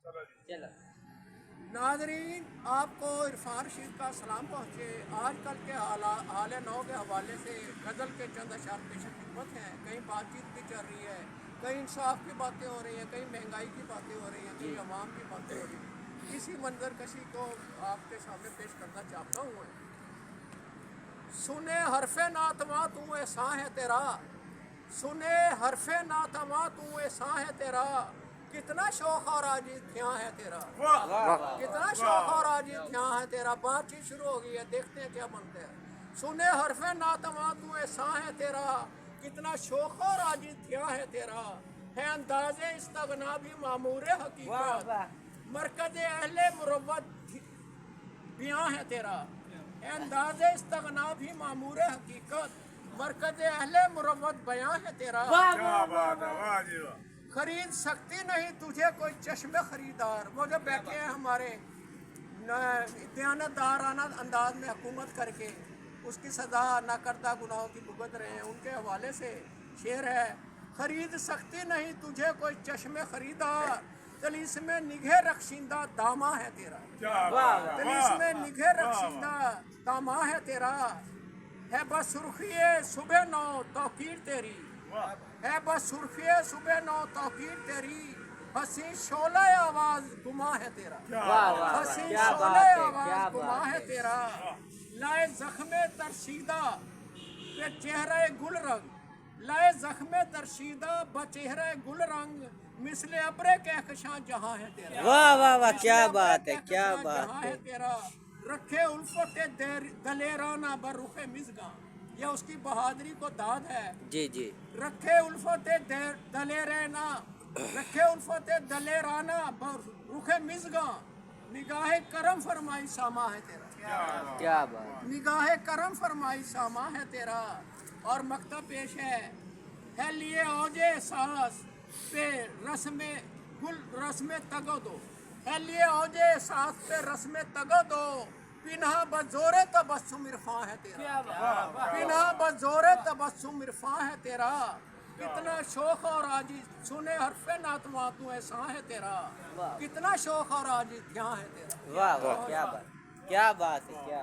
چلو ناظرین، آپ کو عرفان رشید کا سلام پہنچے۔ آج کل کے حال نو کے حوالے سے غزل کے چند اشعار پیش خدمت ہیں۔ کہیں بات چیت بھی چل رہی ہے، کہیں انصاف کی باتیں ہو رہی ہیں، کہیں مہنگائی کی باتیں ہو رہی ہیں، کہیں عوام کی باتیں ہو رہی ہیں۔ اسی منظر کشی کو آپ کے سامنے پیش کرنا چاہتا ہوں میں۔ سنے حرف ناتواں تو احسان ہے تیرا، سنے حرف ناتواں تو احسان ہے تیرا، کتنا شوق اور عاجز دھیاں ہے تیرا، کتنا شوق اور عاجز دھیاں ہے تیرا۔ بات چیت شروع ہو گئی ہے، دیکھتے ہیں کیا بنتا ہے۔ سنے حرف ناتواں تو احسان ہے تیرا، کتنا شوق اور عاجز دھیاں ہے تیرا، ہے انداز استغنا بھی معمور حقیقت، مرکز اہل مروت بیاں ہے تیرا، ہے انداز استغنا بھی معمور حقیقت، مرکز اہل مروت بیاں ہے تیرا۔ خرید سکتی نہیں تجھے کوئی چشم خریدار۔ وہ جو بیٹھے ہیں ہمارے دیانتدارانہ انداز میں حکومت کر کے اس کی سزا نہ کردہ گناہوں کی بھگت رہے ہیں، ان کے حوالے سے شعر ہے: خرید سکتی نہیں تجھے کوئی چشم خریدار، طلسم نگہ رخشندہ داماں ہے تیرا، طلسم نگہ رخشندہ داماں ہے تیرا، ہے بس سرخی صبح نو توقیر تیری، ہے بس سرخی صبح نو توقیر تیری، حسین شعلہ آواز گماں ہے تیرا، حسین شعلہ آواز گماں ہے تیرا، لائے زخم ترشیدہ پہ چہرہ گل رنگ، لائے زخم ترشیدہ بچہرہ گل رنگ، مثل ابر کہکشاں جہاں ہے تیرا، واہ واہ واہ، کیا بات ہے، کیا بات ہے۔ تیرا، رکھے الفت دلیرانہ بر رخ مژگاں، یہ اس کی بہادری کو داد ہے۔ جی جی رکھے الفت دلیرانہ، رکھے الفت دلیرانہ بر رخ مژگاں، نگاہ کرم فرمائی ساما ہے تیرا، کیا بات۔ نگاہ کرم فرمائی ساما ہے تیرا۔ اور مقطع پیش ہے لیے اوج احساس پہ رسم گل رسم تگدو، ہے لیے اوج احساس پہ رسم تگدو، پنہا بزور تبسم عرفان ہے تیرا، پنہا بزور تبسم عرفان ہے تیرا، کتنا شوق اور عاجز سنے حرف ناتواں تو احسان ہے تیرا، کتنا شوق اور عاجز دھیاں ہے تیرا۔ واہ واہ، کیا بات، کیا بات ہے، کیا